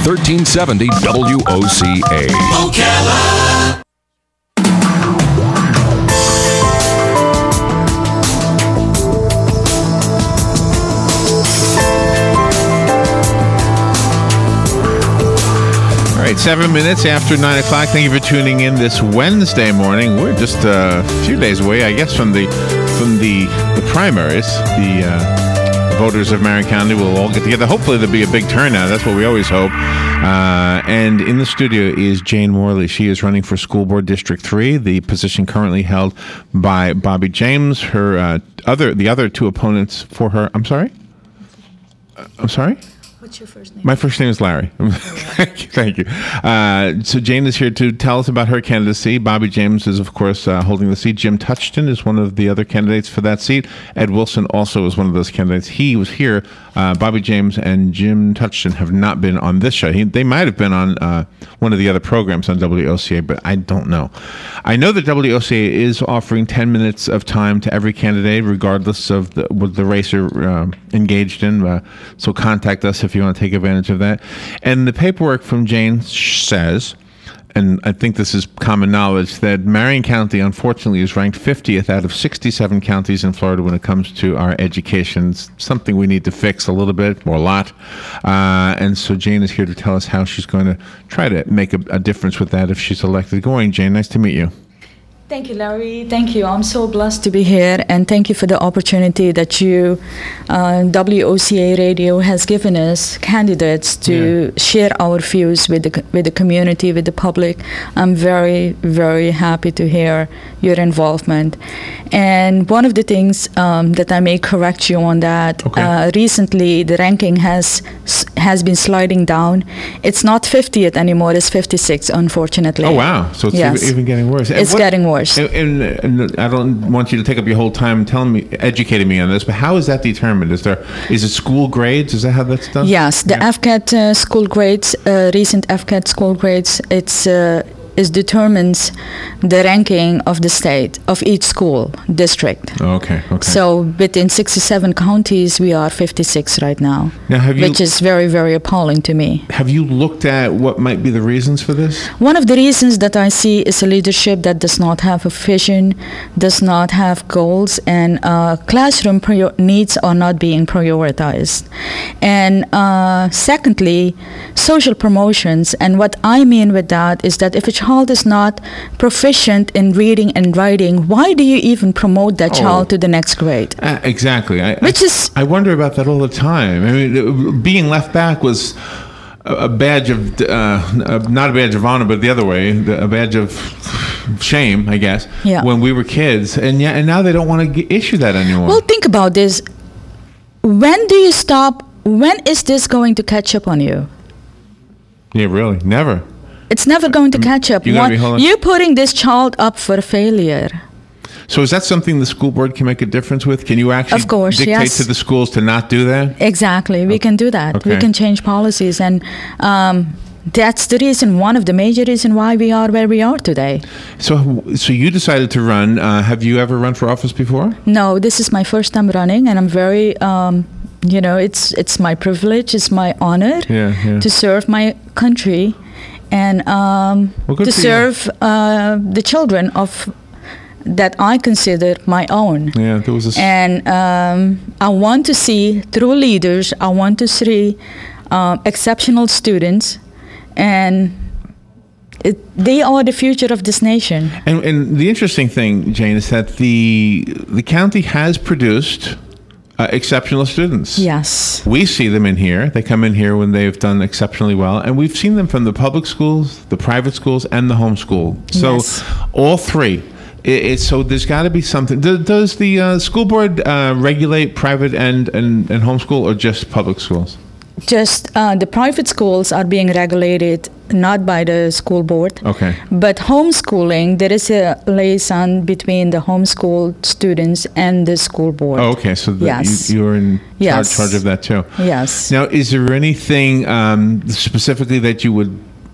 1370 WOCA. Ocala. All right, 7 minutes after 9 o'clock. Thank you for tuning in this Wednesday morning. We're just a few days away, I guess, from the primaries. The voters of Marion County will all get together. Hopefully, there'll be a big turnout. That's what we always hope. And in the studio is Jane Moerlie. She is running for School Board District 3, the position currently held by Bobby James. Her the other two opponents for her. I'm sorry. What's your first name? My first name is Larry. Thank you. So Jane is here to tell us about her candidacy. Bobby James is, of course, holding the seat. Jim Touchton is one of the other candidates for that seat. Ed Wilson also is one of those candidates. He was here. Bobby James and Jim Touchton have not been on this show. They might have been on one of the other programs on WOCA, but I don't know. I know that WOCA is offering 10 minutes of time to every candidate, regardless of what the race are engaged in. So contact us if you want to take advantage of that. And the paperwork from Jane says, and I think this is common knowledge, that Marion County, unfortunately, is ranked 50th out of 67 counties in Florida when it comes to our education. It's something we need to fix a little bit, or a lot. And so Jane is here to tell us how she's going to try to make a difference with that if she's elected. Good morning, Jane. Nice to meet you. Thank you, Larry. Thank you. I'm so blessed to be here, and thank you for the opportunity that you, WOCA Radio, has given us candidates to share our views with the community, with the public. I'm very, very happy to hear your involvement. And one of the things that I may correct you on that, recently the ranking has been sliding down. It's not 50th anymore, it's 56, unfortunately. Oh, wow. So it's even getting worse. It's getting worse. And I don't want you to take up your whole time educating me on this, but how is that determined? Is it school grades? Is that how that's done? Yes, the FCAT school grades, recent FCAT school grades, it determines the ranking of the state, of each school district. Okay. So within 67 counties, we are 56 right now, which is very, very appalling to me. Have you looked at what might be the reasons for this? One of the reasons that I see is a leadership that does not have a vision, does not have goals, and classroom needs are not being prioritized. And secondly, social promotions. And what I mean with that is that if a child is not proficient in reading and writing, why do you even promote that child to the next grade? Exactly. I wonder about that all the time. I mean, being left back was a badge of, not a badge of honor, but the other way, a badge of shame, I guess, when we were kids. And now they don't want to issue that anymore. Well, think about this. When do you stop? When is this going to catch up on you? Yeah, really? Never. It's never going to catch up. You're putting this child up for failure. So is that something the school board can make a difference with? Can you actually dictate to the schools to not do that? Exactly. We can do that. We can change policies. And that's the reason, one of the major reasons why we are where we are today. So you decided to run. Have you ever run for office before? No, this is my first time running, and I'm very... it's my privilege, it's my honor to serve my country and to serve the children of that I consider my own. Yeah, there was and I want to see through leaders. I want to see exceptional students, and they are the future of this nation. And the interesting thing, Jane, is that the county has produced exceptional students. Yes. We see them in here. They come in here when they've done exceptionally well. And we've seen them from the public schools, the private schools, and the homeschool. So all three. So there's got to be something. Does the school board regulate private and homeschool, or just public schools? Just the private schools are being regulated not by the school board. Okay. But homeschooling, there is a liaison between the homeschool students and the school board. Oh, okay. So you're in charge of that too. Yes. Now, is there anything specifically that you would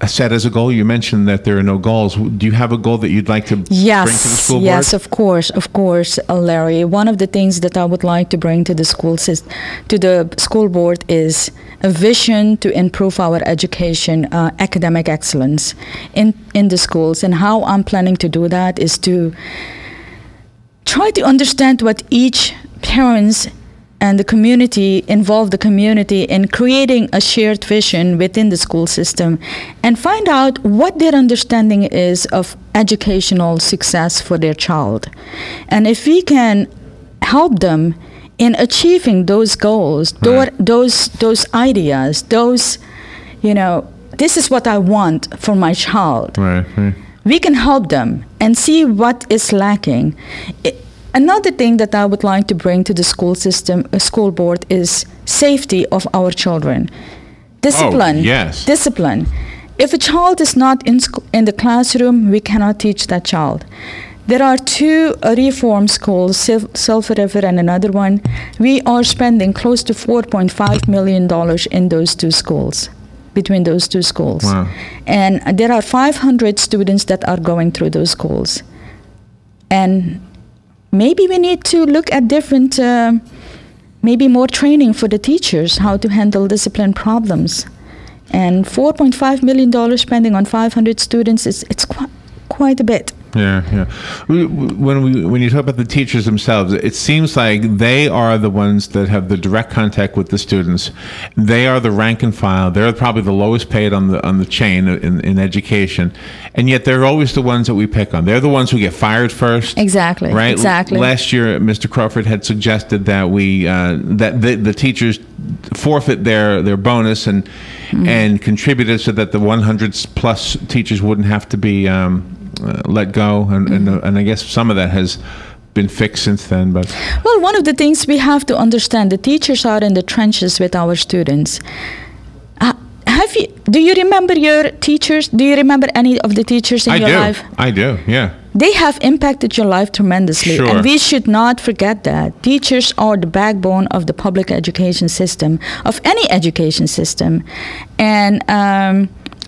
set as a goal? You mentioned that there are no goals. Do you have a goal that you'd like to bring to the school board? Yes, of course, Larry. One of the things that I would like to bring to the school board is a vision to improve our education, academic excellence in the schools. And how I'm planning to do that is to try to understand what each parents and the community, involve the community in creating a shared vision within the school system and find out what their understanding is of educational success for their child. And if we can help them in achieving those goals, those ideas, this is what I want for my child. Right. We can help them and see what is lacking. Another thing that I would like to bring to the school board is safety of our children. Discipline. Oh, yes. Discipline. If a child is not in the classroom, we cannot teach that child. There are two reform schools, Sulphur River and another one. We are spending close to $4.5 million in those two schools, between those two schools. Wow. And there are 500 students that are going through those schools. And maybe we need to look at different, maybe more training for the teachers, how to handle discipline problems. And $4.5 million spending on 500 students, it's quite a bit. Yeah. When you talk about the teachers themselves, it seems like they are the ones that have the direct contact with the students. They are the rank and file. They're probably the lowest paid on the chain in education, and yet they're always the ones that we pick on. They're the ones who get fired first. Exactly. Right. Exactly. Last year, Mr. Crawford had suggested that the teachers forfeit their bonus and contributed so that the 100 plus teachers wouldn't have to be let go, and I guess some of that has been fixed since then. But well, one of the things we have to understand, the teachers are in the trenches with our students. Do you remember your teachers? Do you remember any of the teachers in your life? I do, yeah. They have impacted your life tremendously, Sure. and we should not forget that. Teachers are the backbone of the public education system, of any education system. And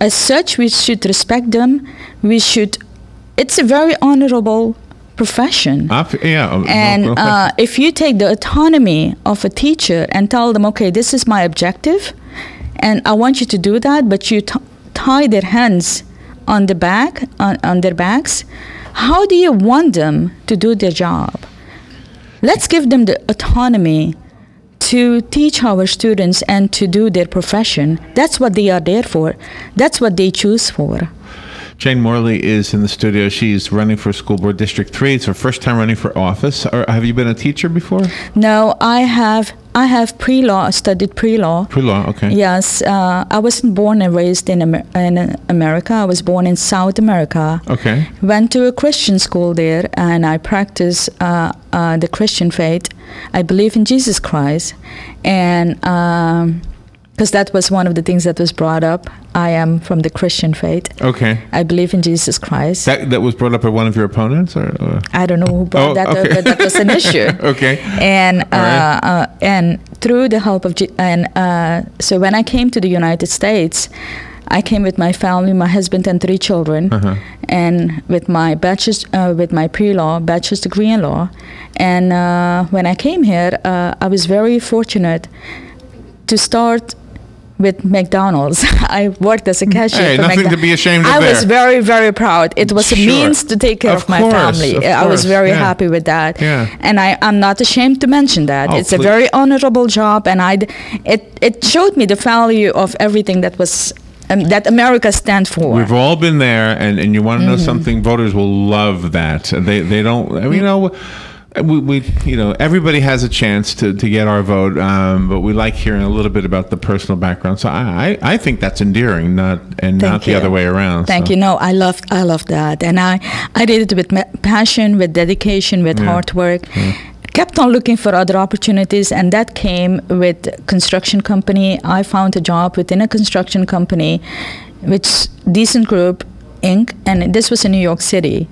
as such, we should respect them. It's a very honorable profession. And if you take the autonomy of a teacher and tell them, okay, this is my objective, and I want you to do that, but you tie their hands on the back, on their backs, how do you want them to do their job? Let's give them the autonomy to teach our students and to do their profession. That's what they are there for. That's what they choose for. Jane Moerlie is in the studio. She's running for School Board District 3. It's her first time running for office. Have you been a teacher before? No, I have pre-law, studied pre-law. Pre-law, okay. Yes, I wasn't born and raised in America. I was born in South America. Okay. Went to a Christian school there, and I practice the Christian faith. I believe in Jesus Christ, and because that was one of the things that was brought up. I am from the Christian faith. Okay. I believe in Jesus Christ. That was brought up by one of your opponents, or? I don't know who brought that up, but that was an issue. Okay. And and through the help of so when I came to the United States, I came with my family, my husband and 3 children, and with my with my pre-law, bachelor's degree in law. And when I came here, I was very fortunate to start with McDonald's. I worked as a cashier for nothing McDonald's. to be ashamed of. I was very, very proud. It was a means to take care of my family. I was very happy with that. Yeah. And I'm not ashamed to mention that. It's a very honorable job, and it showed me the value of everything that was that America stands for. We've all been there, and you want to know something? Voters will love that. They don't. I mean, we everybody has a chance to get our vote, but we like hearing a little bit about the personal background. So I think that's endearing, not the other way around. Thank you. No, I love that, and I did it with passion, with dedication, with hard work. Kept on looking for other opportunities, and that came with construction company. I found a job within a construction company, which decent group Inc., and this was in New York City.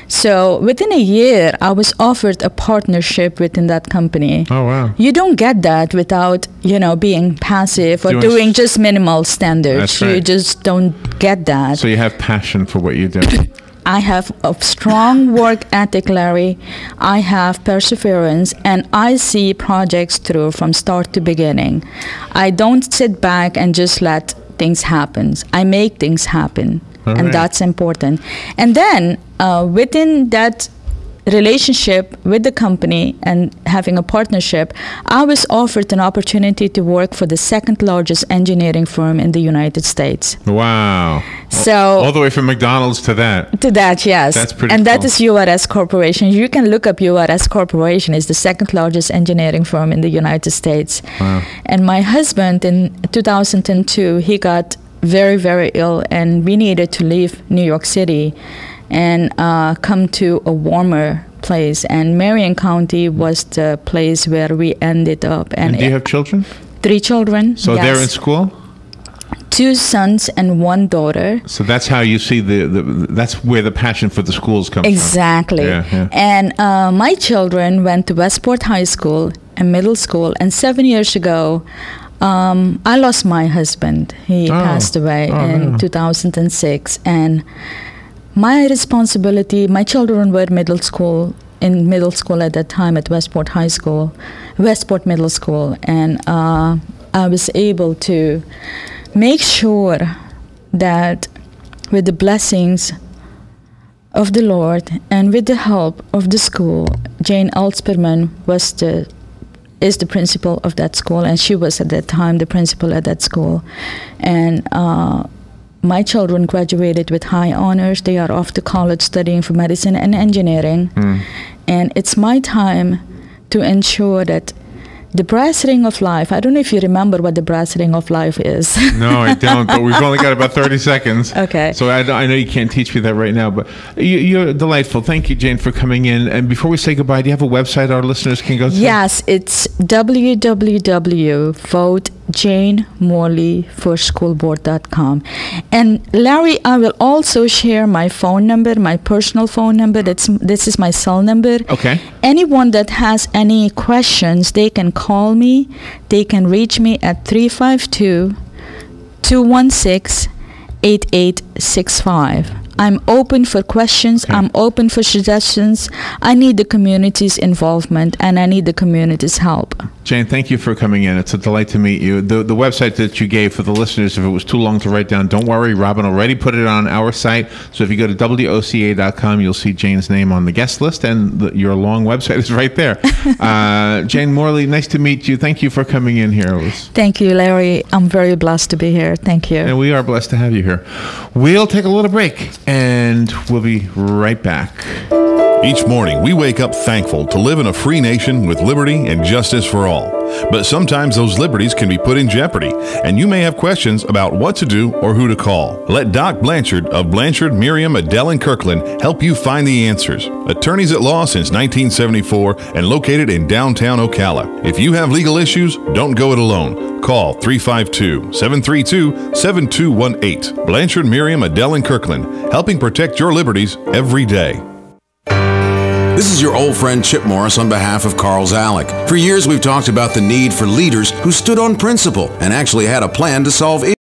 So within a year, I was offered a partnership within that company. Oh, wow. You don't get that without, being passive or doing just minimal standards. That's right. You just don't get that. So you have passion for what you do. I have a strong work ethic, Larry. I have perseverance, and I see projects through from start to beginning. I don't sit back and just let things happen. I make things happen, and that's important. And then within that relationship with the company and having a partnership, I was offered an opportunity to work for the second largest engineering firm in the United States. Wow. So all the way from McDonald's to that. To that, yes. That's pretty and cool. that is URS Corporation. You can look up URS Corporation. It's the second largest engineering firm in the United States. Wow. And my husband in 2002, he got very, very ill, and we needed to leave New York City and come to a warmer place. And Marion County was the place where we ended up. And do you have children? 3 children. So yes. they're in school? 2 sons and 1 daughter. So that's how you see that's where the passion for the schools comes exactly. from. Yeah. And my children went to Westport High School and middle school. And 7 years ago, I lost my husband. He passed away in 2006. And my responsibility, my children were in middle school at that time at Westport Middle School. And I was able to make sure that with the blessings of the Lord and with the help of the school, Jane Alsperman is the principal of that school, and she was at that time the principal at that school. And my children graduated with high honors. They are off to college studying for medicine and engineering. And it's my time to ensure that the brass ring of life, I don't know if you remember what the brass ring of life is. No, I don't, but we've only got about 30 seconds. Okay. So I know you can't teach me that right now, but you're delightful. Thank you, Jane, for coming in. And before we say goodbye, do you have a website our listeners can go to? Yes, it's www.votejanemorleyforschoolboard.com. And Larry, I will also share my phone number, my personal phone number. This is my cell number. Okay. Anyone that has any questions, they can call me. They can reach me at 352-216-8865. I'm open for questions. Okay. I'm open for suggestions. I need the community's involvement, and I need the community's help. Jane, thank you for coming in. It's a delight to meet you. The website that you gave for the listeners, if it was too long to write down, don't worry. Robin already put it on our site. So if you go to WOCA.com, you'll see Jane's name on the guest list, and your long website is right there. Jane Moerlie, nice to meet you. Thank you for coming in here. Thank you, Larry. I'm very blessed to be here. Thank you. And we are blessed to have you here. We'll take a little break, and we'll be right back. Each morning, we wake up thankful to live in a free nation with liberty and justice for all. But sometimes those liberties can be put in jeopardy, and you may have questions about what to do or who to call. Let Doc Blanchard of Blanchard, Miriam, Adele, and Kirkland help you find the answers. Attorneys at law since 1974 and located in downtown Ocala. If you have legal issues, don't go it alone. Call 352-732-7218. Blanchard, Miriam, Adele, and Kirkland, helping protect your liberties every day. This is your old friend Chip Morris on behalf of Carl Zalek. For years, we've talked about the need for leaders who stood on principle and actually had a plan to solve issues.